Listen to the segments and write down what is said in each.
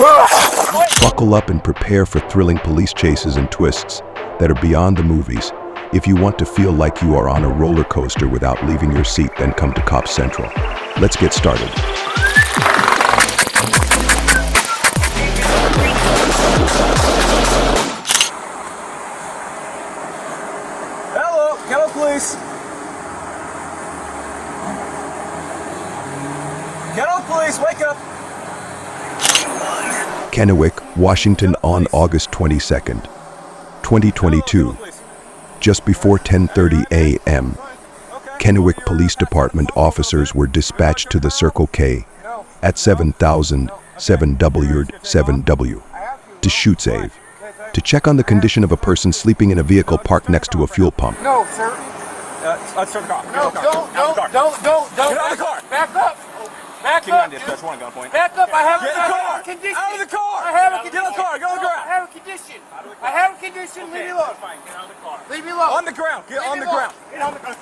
Buckle up and prepare for thrilling police chases and twists that are beyond the movies. If you want to feel like you are on a roller coaster without leaving your seat, then come to Cop Central. Let's get started. Hello, police. Hello, police, wake up. Kennewick, Washington on August 22nd, 2022. Just before 10:30 a.m., Kennewick Police Department officers were dispatched to the Circle K at 7007W to shoot save, to check on the condition of a person sleeping in a vehicle parked next to a fuel pump. No, sir. Let's turn the car. No, don't. Get out of the car. Back up. Back up. Back up. I have a condition. Out of the car. I have a condition. Get out of the car. Go on the ground. I have a condition. I have a condition. Leave me alone. Fine. Get out of the car. Leave me alone. On the ground. Get on the ground. Get on the ground.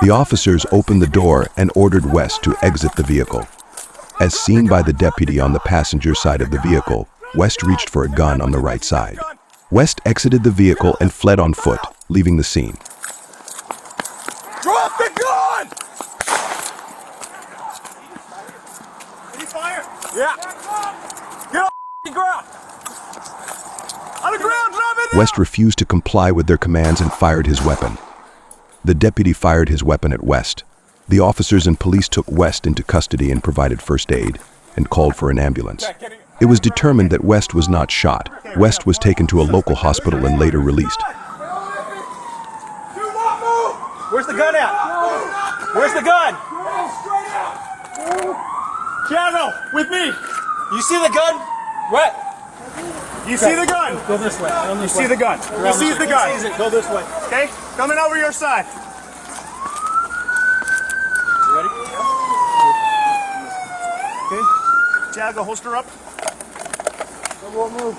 The officers opened the door and ordered West to exit the vehicle. As seen by the deputy on the passenger side of the vehicle, West reached for a gun on the right side. West exited the vehicle and fled on foot, leaving the scene. Drop the gun! Did he fire? Yeah. Get on the ground! On the ground, drop it! West refused to comply with their commands and fired his weapon. The deputy fired his weapon at West. The officers and police took West into custody and provided first aid, and called for an ambulance. It was determined that West was not shot. West was taken to a local hospital and later released. Where's the gun at? Where's the gun? Tiago, with me. You see the gun? What? You see the gun? Go this way. You see the gun? He sees the gun. He sees it. Go this way. Okay? Coming over your side. You ready? Okay. Tiago, holster up. I won't move.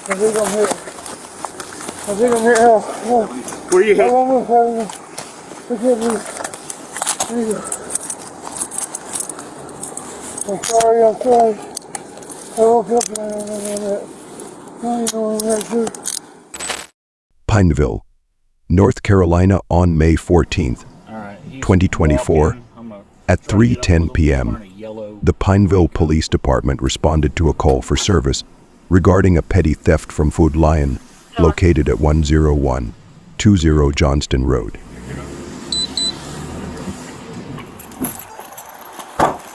I think I'm hit. I think I'm hit. Hell. Where are you hit? I won't move. I can't move. There you go. I'm sorry. I woke up and I don't know where I'm at. Now you know where I'm at too. Pineville, North Carolina on May 14th, 2024, at 3:10 p.m., the Pineville Police Department responded to a call for service regarding a petty theft from Food Lion, located at 10120 Johnston Road.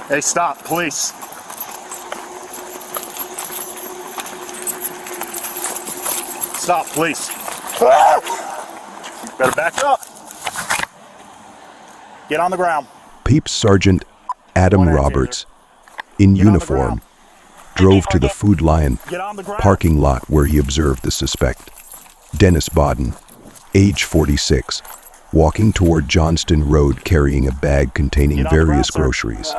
Hey, stop, police. Stop, police. Better back up. Get on the ground. Peeps Sergeant Adam Roberts, in uniform, drove to the Food Lion parking lot where he observed the suspect, Dennis Bodden, age 46, walking toward Johnston Road carrying a bag containing various groceries.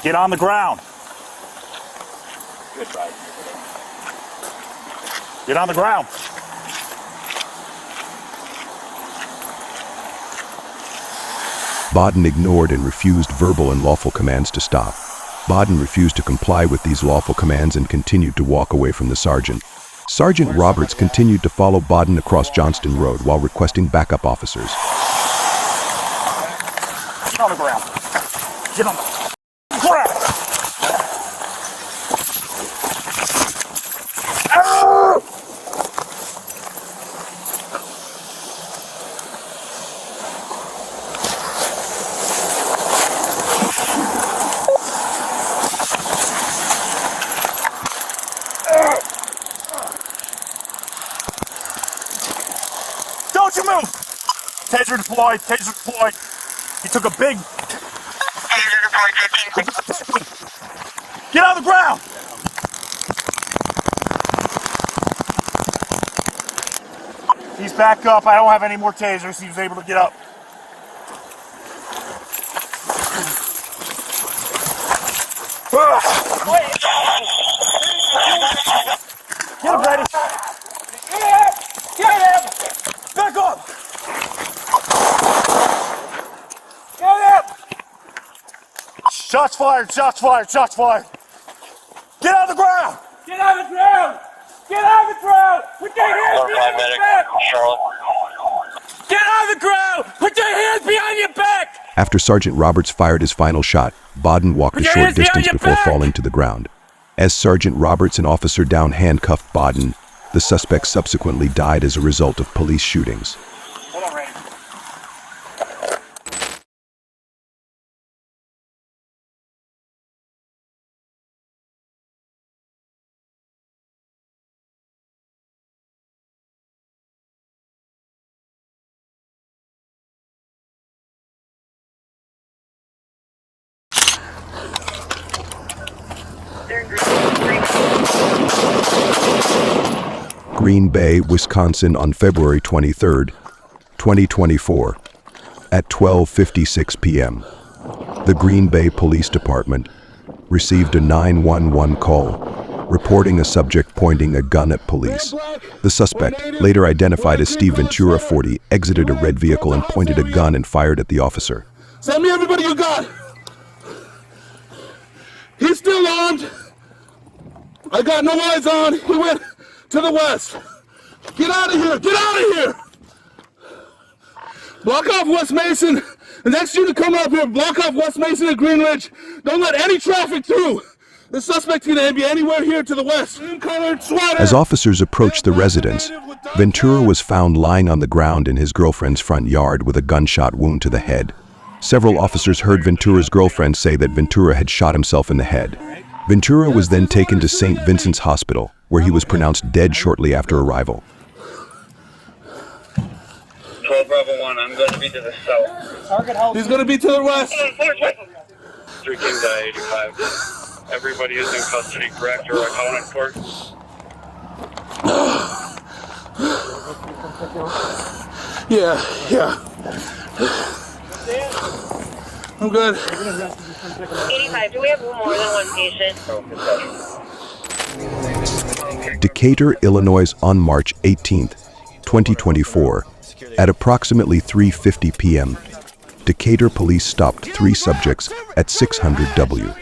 Get on the ground. Good try. Get on the ground. Bodden ignored and refused verbal and lawful commands to stop. Bodden refused to comply with these lawful commands and continued to walk away from the sergeant. Sergeant Roberts continued to follow Bodden across Johnston Road while requesting backup officers. Get on the ground. Get on the ground. Don't you move! Taser deployed, taser deployed. He took a big... Taser deployed, 15. Get on the ground! He's back up. I don't have any more tasers. He was able to get up. Get him, Brady. Get him! Back up! Shots fired, shots fired, shots fired. Get on the ground! Get on the ground! Get on the ground! Put your hands behind your back! Get on the ground! Put your hands behind your back! After Sergeant Roberts fired his final shot, Bodden walked a short distance before falling to the ground. As Sergeant Roberts and Officer Down handcuffed Bodden, the suspect subsequently died as a result of police shootings. Hold on, Randy. Green Bay, Wisconsin on February 23, 2024, at 12:56 p.m. The Green Bay Police Department received a 911 call reporting a subject pointing a gun at police. The suspect, later identified as Steve Ventura, 40, exited a red vehicle and pointed a gun and fired at the officer. Send me everybody you got! He's still armed! I got no eyes on! He went to the west! Get out of here! Get out of here! Block off West Mason! The next unit come up here, block off West Mason and Greenwich! Don't let any traffic through! The suspect's gonna be anywhere here to the west. As officers approached the residence, Ventura was found lying on the ground in his girlfriend's front yard with a gunshot wound to the head. Several officers heard Ventura's girlfriend say that Ventura had shot himself in the head. Ventura was then taken to St. Vincent's Hospital, where he was pronounced dead shortly after arrival. 12 Bravo 1, I'm going to be to the south. He's gonna be to the west. 3 Kings I-85. Everybody is in custody, correct? Or calling in court? Yeah. I'm good. 85, do we have more than one patient? Decatur, Illinois on March 18, 2024, at approximately 3:50 p.m., Decatur police stopped 3 subjects at 600 W.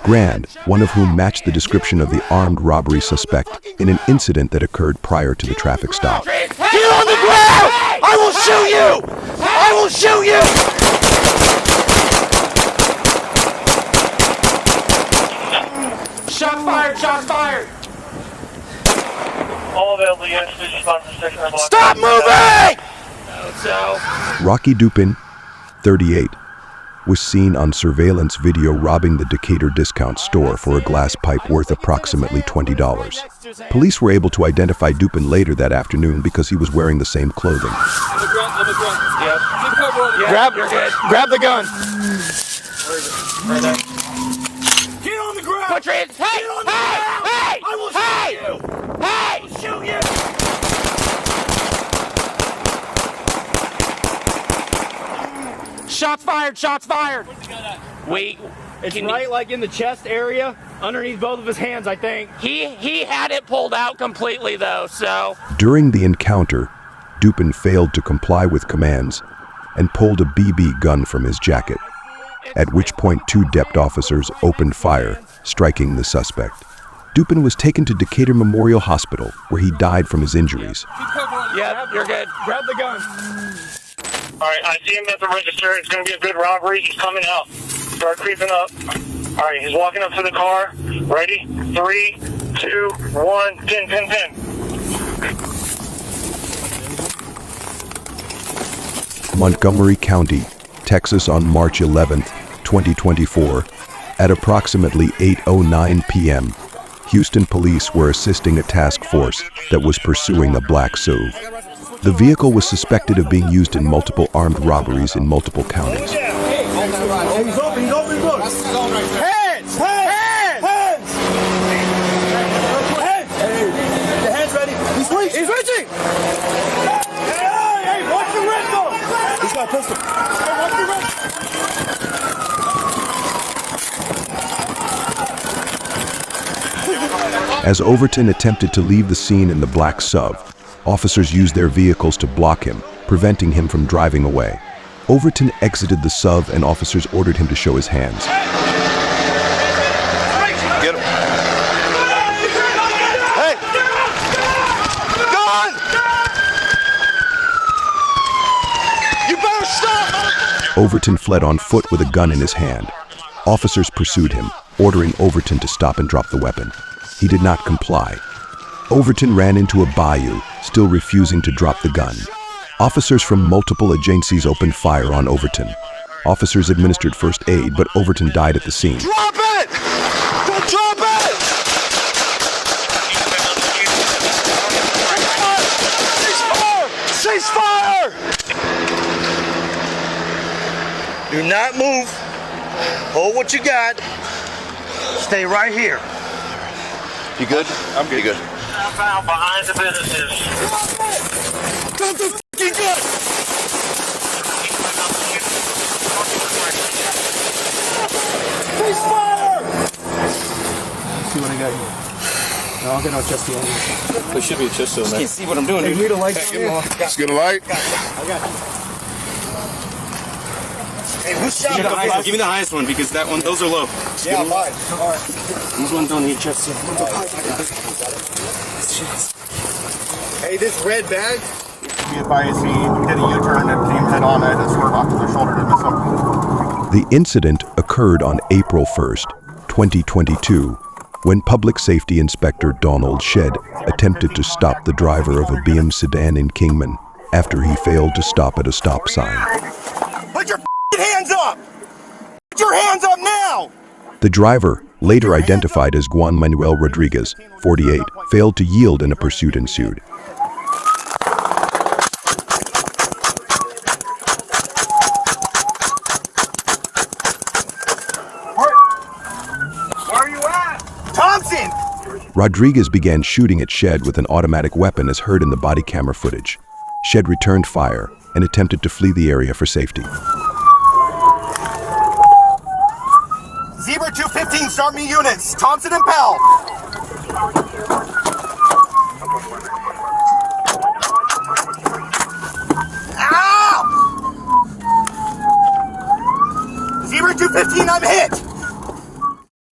Grand, one of whom matched the description of the armed robbery suspect in an incident that occurred prior to the traffic stop. Get on the ground! I will shoot you! I will shoot you! Shots fired! Shots fired! All available units, please respond to 6 block. Stop moving! Rocky Dupin, 38, was seen on surveillance video robbing the Decatur discount store for a glass pipe worth approximately $20. Police were able to identify Dupin later that afternoon because he was wearing the same clothing. Grab the gun. Right there. Get on the ground! Put your hands. Hey! Hey! I will shoot you! Hey! I will shoot you! Shots fired! Shots fired! Wait. It's right like in the chest area, underneath both of his hands, I think. He had it pulled out completely though, so. During the encounter, Dupin failed to comply with commands and pulled a BB gun from his jacket, at which point 2 DEPT officers opened fire, striking the suspect. Dupin was taken to Decatur Memorial Hospital, where he died from his injuries. Yeah, you're good. Grab the gun. Alright, I see him at the register. It's going to be a good robbery. He's coming out. Start creeping up. Alright, he's walking up to the car. Ready? 3, 2, 1, pin. Montgomery County, Texas on March 11, 2024, at approximately 8:09 p.m., Houston police were assisting a task force that was pursuing a black SUV. The vehicle was suspected of being used in multiple armed robberies in multiple counties. He's open, look. Hands! The hands ready. He's reaching! Hey, watch your whistle! He's got a pistol. Watch your whistle! As Overton attempted to leave the scene in the black SUV, officers used their vehicles to block him, preventing him from driving away. Overton exited the SUV and officers ordered him to show his hands. Overton fled on foot with a gun in his hand. Officers pursued him, ordering Overton to stop and drop the weapon. He did not comply. Overton ran into a bayou, still refusing to drop the gun. Officers from multiple agencies opened fire on Overton. Officers administered first aid, but Overton died at the scene. Drop it! Don't drop it! Cease fire! Do not move. Hold what you got. Stay right here. You good? I'm good. You good? Southbound behind the businesses. Don't do f***ing good! Cease fire! See what I got here. No, I'll get no chest seal. There should be a chest seal, man. Can't see what I'm doing. Hey, read a light. Let's get a light. I got you. Hey, who's shot? Give me the highest one because that one, those are low. Yeah, fine. All right. These ones don't need chest seal. Hey, this red bag. Be advised, he did a U-turn and came head on and swerved off to the shoulder to miss him. The incident occurred on April 1st, 2022, when Public Safety Inspector Donald Shedd attempted to stop the driver of a BM sedan in Kingman after he failed to stop at a stop sign. Put your hands up! Put your hands up now! The driver, later identified as Juan Manuel Rodriguez, 48, failed to yield and a pursuit ensued. Where are you at? Thompson! Rodriguez began shooting at Shedd with an automatic weapon as heard in the body camera footage. Shedd returned fire and attempted to flee the area for safety. Zebra 215, start me units. Thompson and Pell. Ow! Zebra 215, I'm hit!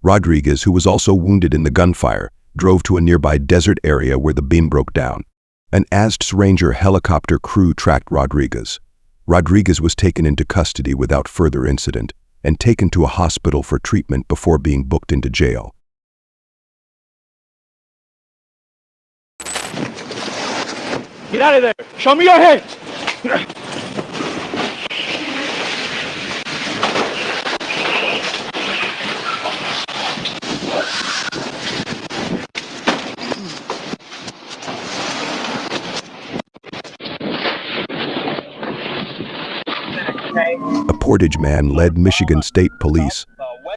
Rodriguez, who was also wounded in the gunfire, drove to a nearby desert area where the beam broke down. An ASDS Ranger helicopter crew tracked Rodriguez. Rodriguez was taken into custody without further incident and taken to a hospital for treatment before being booked into jail. Get out of there. Show me your hands. A Portage man led Michigan State Police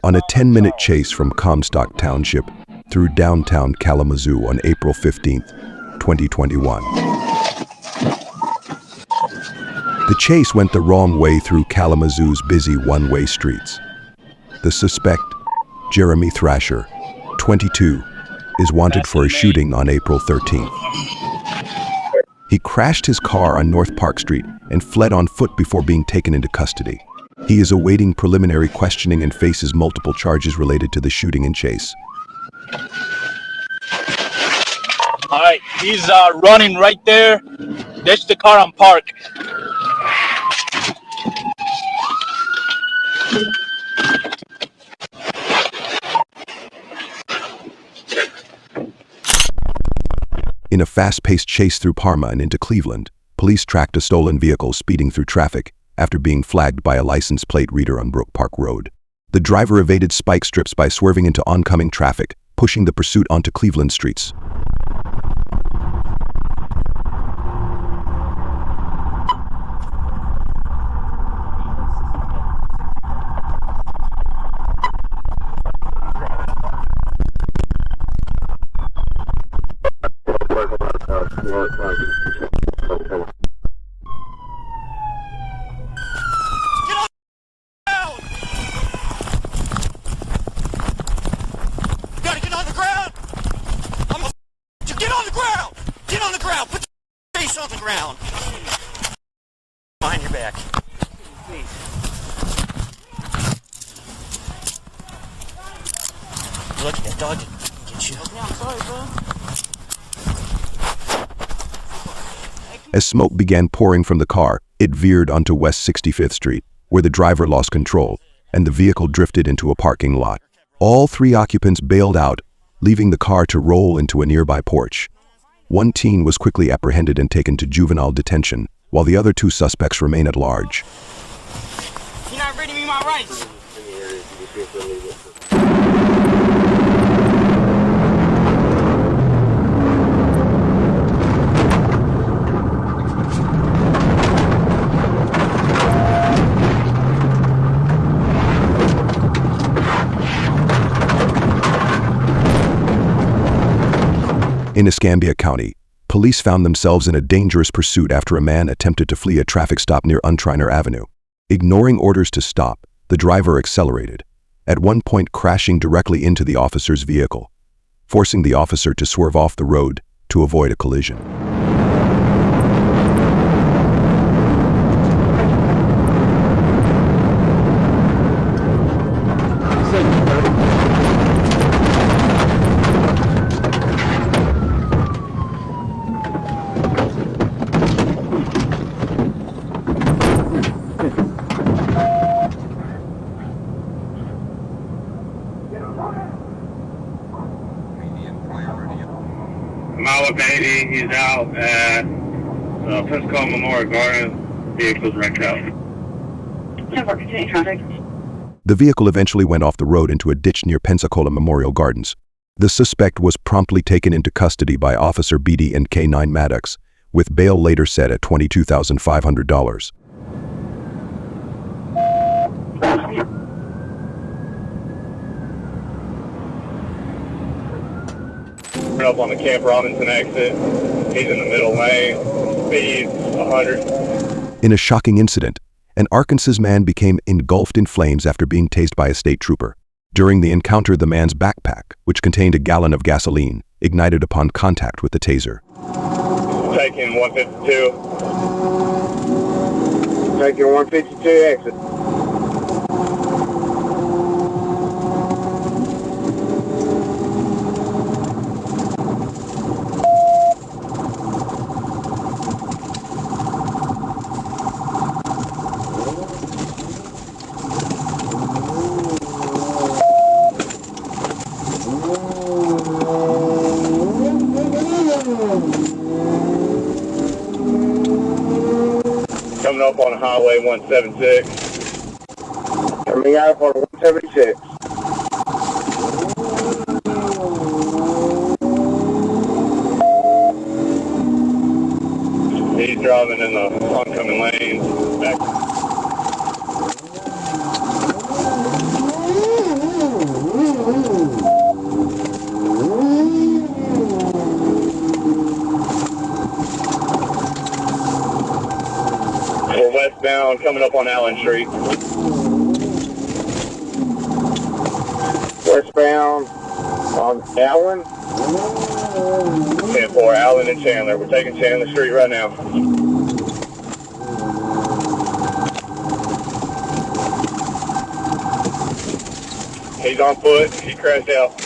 on a 10-minute chase from Comstock Township through downtown Kalamazoo on April 15, 2021. The chase went the wrong way through Kalamazoo's busy one-way streets. The suspect, Jeremy Thrasher, 22, is wanted for a shooting on April 13th. He crashed his car on North Park Street and fled on foot before being taken into custody. He is awaiting preliminary questioning and faces multiple charges related to the shooting and chase. All right, he's running right there. There's the car on park. In a fast-paced chase through Parma and into Cleveland, police tracked a stolen vehicle speeding through traffic after being flagged by a license plate reader on Brook Park Road. The driver evaded spike strips by swerving into oncoming traffic, pushing the pursuit onto Cleveland streets. On the ground. Behind your back. Look, that dog didn't get you. Okay, I'm sorry, bro. As smoke began pouring from the car, it veered onto West 65th Street, where the driver lost control and the vehicle drifted into a parking lot. All 3 occupants bailed out, leaving the car to roll into a nearby porch. One teen was quickly apprehended and taken to juvenile detention, while the other 2 suspects remain at large. You're not reading me my rights. In Escambia County, police found themselves in a dangerous pursuit after a man attempted to flee a traffic stop near Untriner Avenue. Ignoring orders to stop, the driver accelerated, at one point crashing directly into the officer's vehicle, forcing the officer to swerve off the road to avoid a collision. Mile 80, he's out at Pensacola Memorial Gardens. Vehicle's wrecked out. 10-4, continue traffic. The vehicle eventually went off the road into a ditch near Pensacola Memorial Gardens. The suspect was promptly taken into custody by Officer BD and K9 Maddox, with bail later set at $22,500. Up on the Camp Robinson exit. He's in the middle lane. Speed 100. In a shocking incident, an Arkansas man became engulfed in flames after being tased by a state trooper. During the encounter, the man's backpack, which contained a gallon of gasoline, ignited upon contact with the taser. Taking 152. Taking 152 exit. Coming up on Highway 176. Coming out on 176. He's driving in the oncoming lanes. Back. We're westbound, coming up on Allen Street. Westbound on Allen. 10-4, Allen and Chandler. We're taking Chandler Street right now. He's on foot. He crashed out.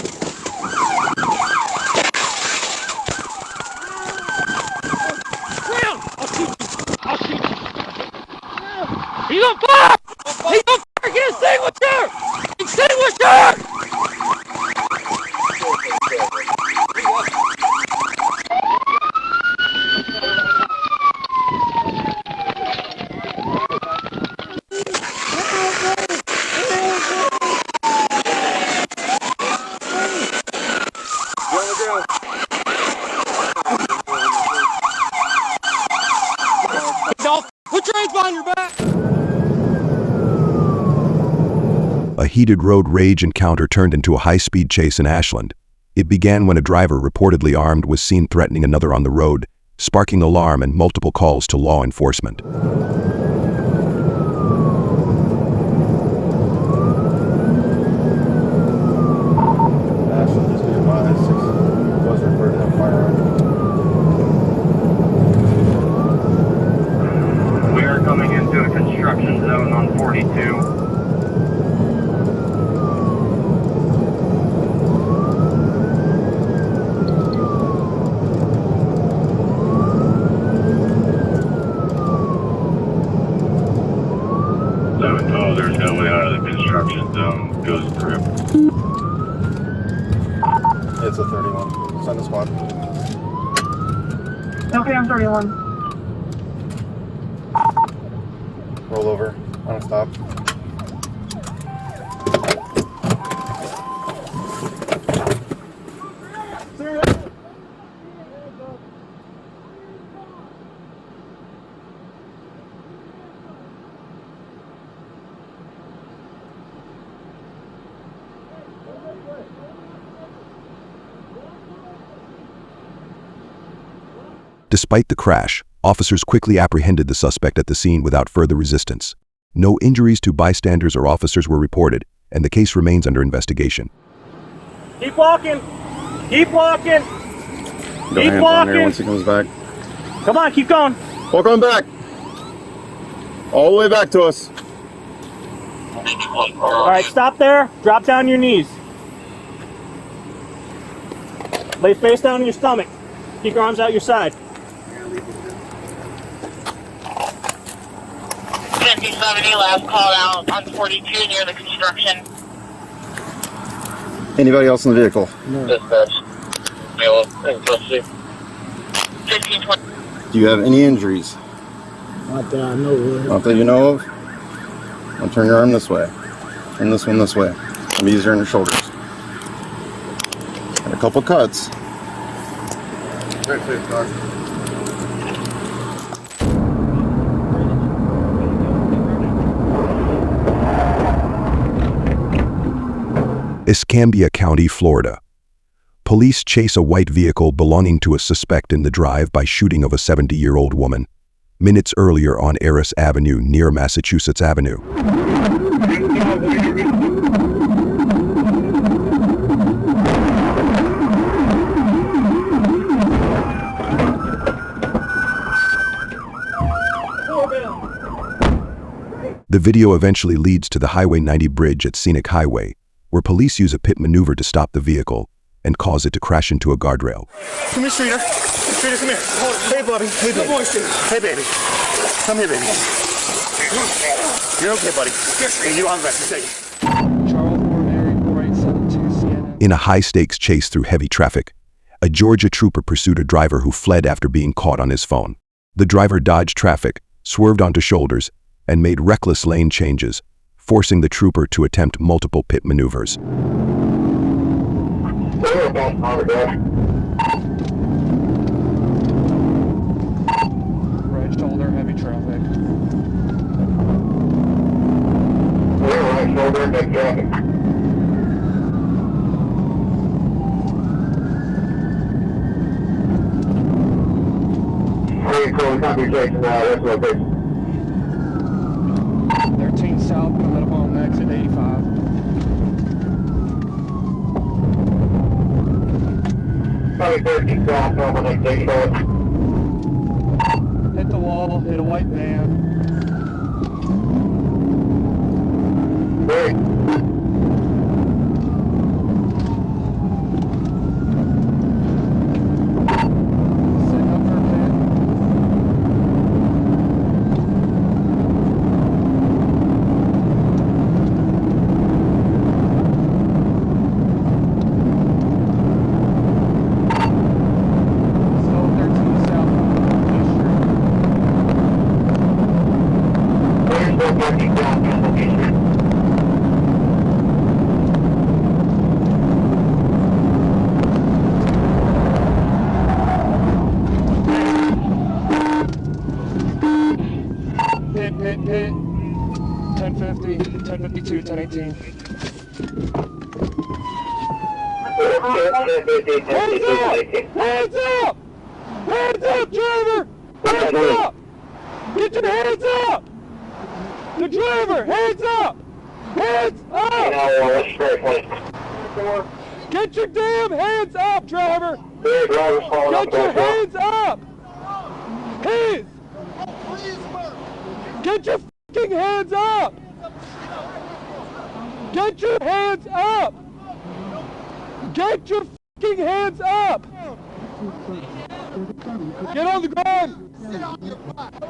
He's on fire! He's on fire! Get extinguisher! Extinguisher! Put your hands behind your back! A heated road rage encounter turned into a high-speed chase in Ashland. It began when a driver reportedly armed was seen threatening another on the road, sparking alarm and multiple calls to law enforcement. Ashland, just be advised, 6 was referred to have firearm. We are coming into a construction zone on 42. 131. Roll over. On a stop. Despite the crash, officers quickly apprehended the suspect at the scene without further resistance. No injuries to bystanders or officers were reported, and the case remains under investigation. Keep walking. Keep walking. Keep walking. Once he comes back. Come on, keep going. Walk on back. All the way back to us. All right, stop there. Drop down your knees. Lay face down on your stomach. Keep your arms out your side. 5070 last call out on 42 near the construction. Anybody else in the vehicle? Dispatch. Male in custody. 1520. Do you have any injuries? Not that I know of. Not that you know of? Now turn your arm this way. Turn this one this way. Let me use your shoulders. And a couple cuts. Right, please, dog. Escambia County, Florida. Police chase a white vehicle belonging to a suspect in the drive by shooting of a 70-year-old woman, minutes earlier on Eris Avenue near Massachusetts Avenue. The video eventually leads to the Highway 90 bridge at Scenic Highway, where police use a pit maneuver to stop the vehicle and cause it to crash into a guardrail. Come here, Streeter. Streeter, come here. Hey, Bobby. Hey, baby. Hey, baby. Come here, baby. You're okay, buddy. Hey, you don't have to take it. In a high-stakes chase through heavy traffic, a Georgia trooper pursued a driver who fled after being caught on his phone. The driver dodged traffic, swerved onto shoulders, and made reckless lane changes, forcing the trooper to attempt multiple pit maneuvers. Right shoulder, heavy traffic. Right shoulder, heavy traffic. Hey, cool, computation now, that's location. 13 south, coming up on exit 85. Probably 13 south, over next 85. Hit the wall, hit a white van. Great. Setting up for a pit. Still 13 south. Where's the 13 south, location? Pit. 1050, 1052, 1018. Hands up! Hands up, driver! Hands up! Get your hands up! The driver, hands up! Hands up! Get your damn hands up, driver! Get your hands up! Hands! Get your fucking hands up! Get your hands up! Get your fucking hands up! Get on the ground!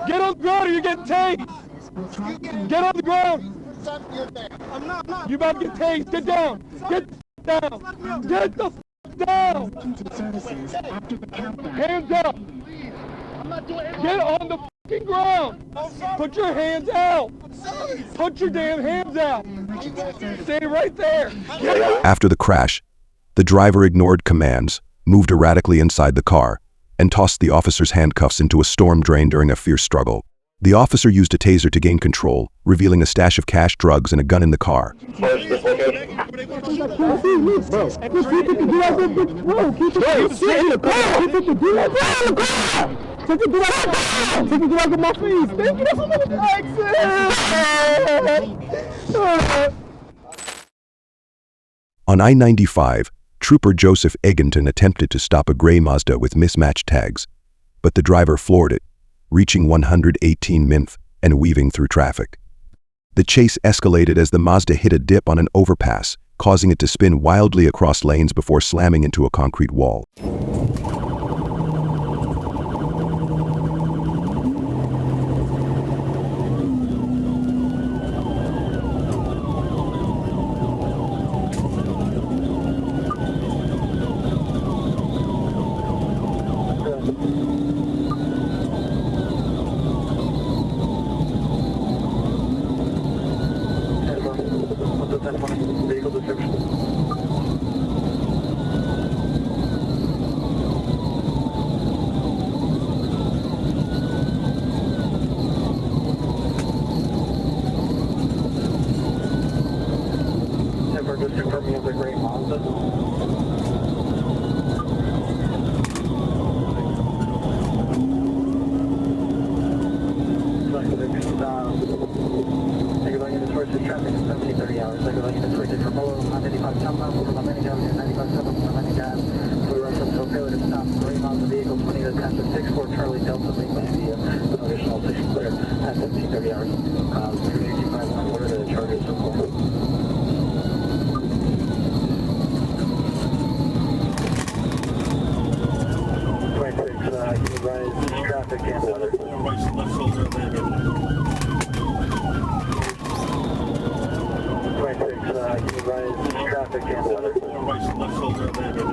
Get on the ground or you're getting tased! Get on the ground! You about to get tased! Get down! Get down! Get the f down! Hands up! Get on the fucking ground. Put your hands out. Put your damn hands out. Stay right there. After the crash, the driver ignored commands, moved erratically inside the car, and tossed the officer's handcuffs into a storm drain during a fierce struggle. The officer used a taser to gain control, revealing a stash of cash, drugs, and a gun in the car. On I-95, Trooper Joseph Egginton attempted to stop a gray Mazda with mismatched tags, but the driver floored it, reaching 118 mph and weaving through traffic. The chase escalated as the Mazda hit a dip on an overpass, causing it to spin wildly across lanes before slamming into a concrete wall. Vehicle description. Just confirming it's a gray Mazda. Towards the traffic at 17:30 hours. Like going into towards it from below 95 southbound over my mini down here, 95 southbound over my mini down. We run from Tokyo to stop. Gray Mazda vehicle 20 to 10 to 64 Charlie Delta Lake via with additional 6 clear at 17:30 hours. 385 what are the charges so far? Can you rise traffic and weather? Left shoulder abandoned. 26, can you rise traffic and weather? Left shoulder abandoned.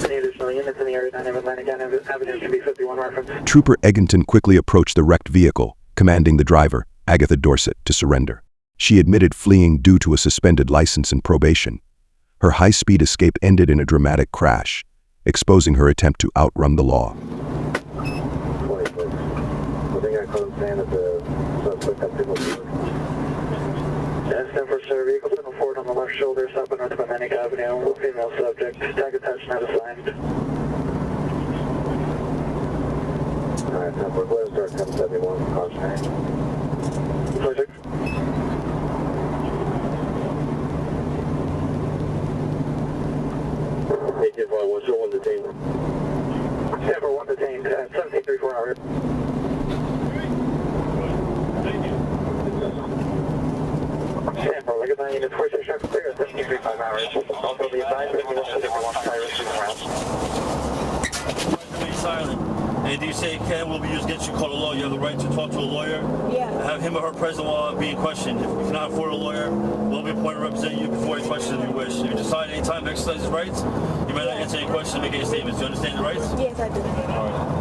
Any additional units in the area, 9 Atlantic Avenue should be 51 reference. Trooper Egginton quickly approached the wrecked vehicle, commanding the driver, Agatha Dorset, to surrender. She admitted fleeing due to a suspended license and probation. Her high-speed escape ended in a dramatic crash, exposing her attempt to outrun the law. 26. I think I caught him saying that the suspect had signal forward. Stand for sir, vehicle signal forward on the left shoulder, south on North Atlantic Avenue, female subject, tag attached, not assigned. Alright, we're clear to start 1071, cautionary. 26. One still one detained. Stand for one detained at 17:34 hours. Stand for like a 9 units, 46 traffic clear at 17:35 hours. Also the advised that we want to different one tirelessly around. Silent. And do you say Ken will be used against you, call a lawyer? You have the right to talk to a lawyer. Yeah. Have him or her present while being questioned. If you cannot afford a lawyer, we'll be appointed to represent you before any questions if you wish. If you decide any time to exercise his rights, you may not answer any questions, make any statements. Do you understand the rights? Yes, I do. All right.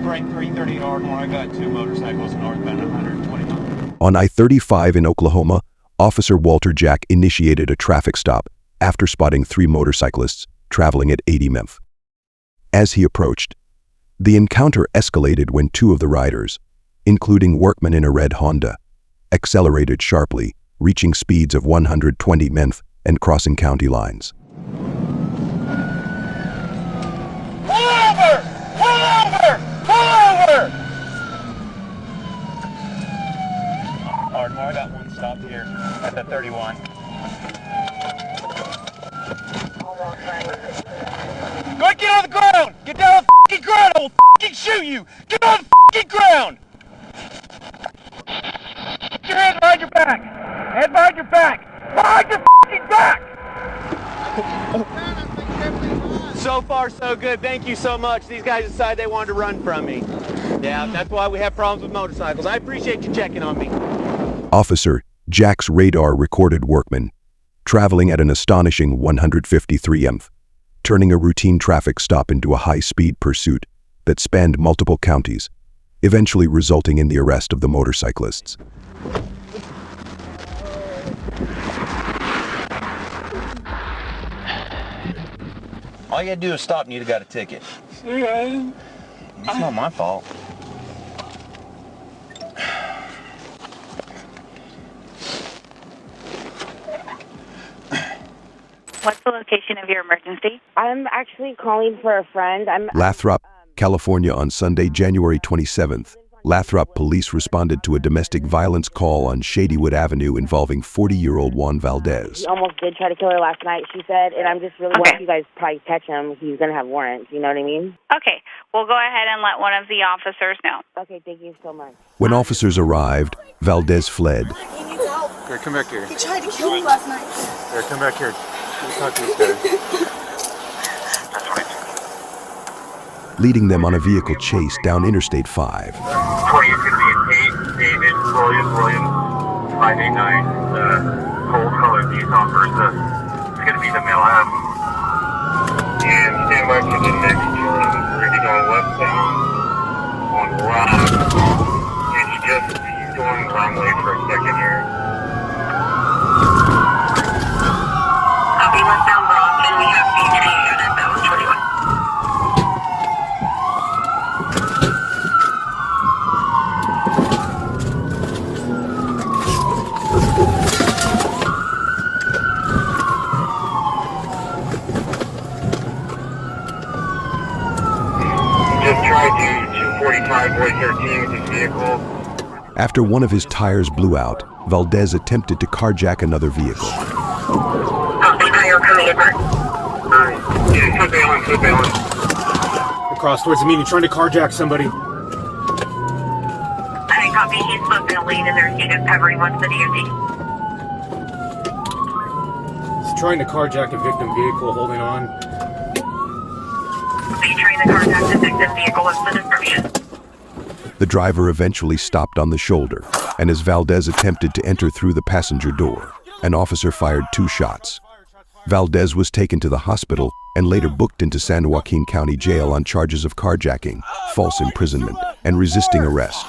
Break 330 Ardmore, I got 2 motorcycles northbound 120 miles. On I-35 in Oklahoma, Officer Walter Jack initiated a traffic stop after spotting 3 motorcyclists traveling at 80 mph. As he approached, the encounter escalated when 2 of the riders, including workmen in a red Honda, accelerated sharply, reaching speeds of 120 mph and crossing county lines. Pull over! Pull over! Pull over! Ardmore, I got 1 stop here at the 31. Go ahead, get on the ground! Get down on the f***ing ground! I will f***ing shoot you! Get on the f***ing ground! Put your hands behind your back! Head behind your back! Behind your f***ing back! So far, so good. Thank you so much. These guys decided they wanted to run from me. Yeah, that's why we have problems with motorcycles. I appreciate you checking on me. Officer Jack's radar recorded workman traveling at an astonishing 153 mph, turning a routine traffic stop into a high-speed pursuit that spanned multiple counties, eventually resulting in the arrest of the motorcyclists. All you had to do is stop and you'd have got a ticket. Yeah. It's not my fault. What's the location of your emergency? I'm actually calling for a friend. Lathrop, California on Sunday, January 27th. Lathrop police responded to a domestic violence call on Shadywood Avenue involving 40-year-old Juan Valdez. He almost did try to kill her last night, she said, and I'm just really wanting you guys to probably catch him. He's going to have warrants, you know what I mean? Okay, we'll go ahead and let one of the officers know. Okay, thank you so much. When officers arrived, Valdez fled. Here, come back here. He tried to kill me last night. Here, come back here. We'll talk to this guy. Leading them on a vehicle chase down Interstate 5. 20 is going to be 8, David, Williams, 589, gold colored Nissan Versa. It's going to be the male half. And stand by for the next turn. We're going to be going westbound on Rock. And he's going the wrong way for a second here. Copy westbound Rock, and we have B3 unit that was 21. After one of his tires blew out, Valdez attempted to carjack another vehicle. Across towards the meeting, trying to carjack somebody. I didn't copy. He's supposed to be in the lead and there's units covering once the DMV. He's trying to carjack a victim vehicle, holding on. Be trying to carjack the victim vehicle. What's the description? The driver eventually stopped on the shoulder, and as Valdez attempted to enter through the passenger door, an officer fired 2 shots. Valdez was taken to the hospital and later booked into San Joaquin County Jail on charges of carjacking, false imprisonment, and resisting arrest.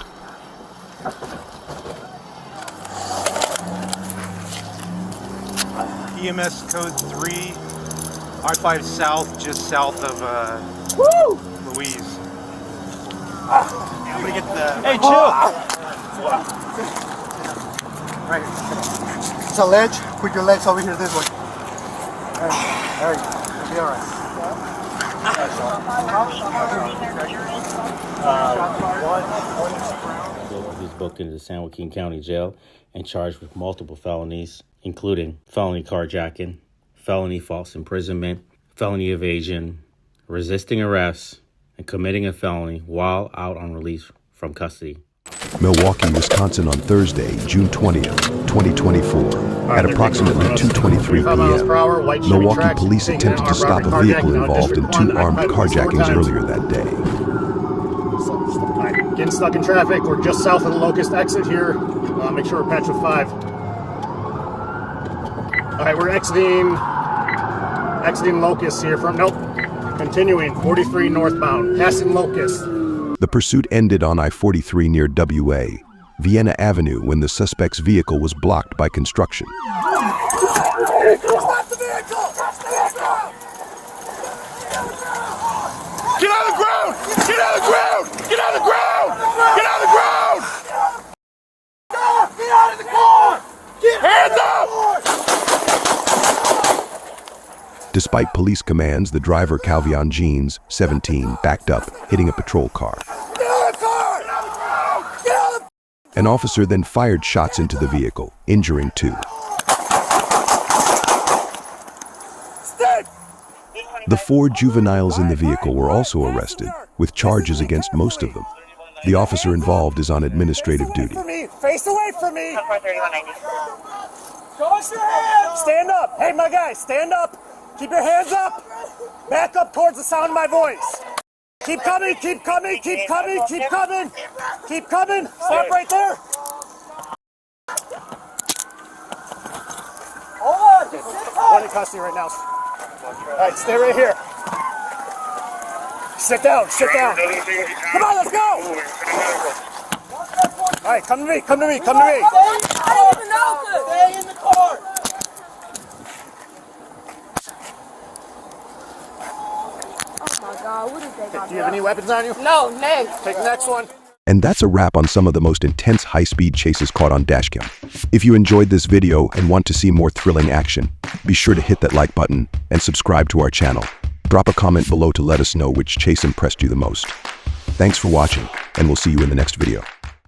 EMS code 3, I-5 south, just south of Louise. I'm gonna get the... Hey, chill! Right. It's a ledge. Put your legs over here this way. There you go. It'll be alright. He's booked into the San Joaquin County Jail and charged with multiple felonies, including felony carjacking, felony false imprisonment, felony evasion, resisting arrest, and committing a felony while out on release from custody. Milwaukee, Wisconsin on Thursday, June 20th, 2024. At approximately 2:23 p.m., Milwaukee police attempted to stop a vehicle involved in 2 armed carjackings earlier that day. Getting stuck in traffic. We're just south of the Locust exit here. Make sure we're patched with 5. All right, we're exiting Locust here from, nope. Continuing, 43 northbound, passing Locust. The pursuit ended on I-43 near WA, Vienna Avenue, when the suspect's vehicle was blocked by construction. Stop the vehicle! Get on the ground! Get on the ground! Get on the ground! Get on the ground! Get out of the car! Get hands up! Despite police commands, the driver, Calvion Jeans, 17, backed up, hitting a patrol car. An officer then fired shots into the vehicle, injuring 2. The 4 juveniles in the vehicle were also arrested, with charges against most of them. The officer involved is on administrative duty. Face away from me! Stand up! Hey, my guy, stand up! Keep your hands up! Back up towards the sound of my voice! Keep coming, keep coming, keep coming, keep coming! Keep coming! Stop right there! not in custody right now. All right, stay right here. Sit down, sit down. Come on, let's go. All right, come to me, come to me, come to me. I don't even know this. Stay in the car. Oh my God, what is that? Do you have any weapons on you? No, next. Take the next one. And that's a wrap on some of the most intense high-speed chases caught on Dashcam. If you enjoyed this video and want to see more thrilling action, be sure to hit that like button and subscribe to our channel. Drop a comment below to let us know which chase impressed you the most. Thanks for watching, and we'll see you in the next video.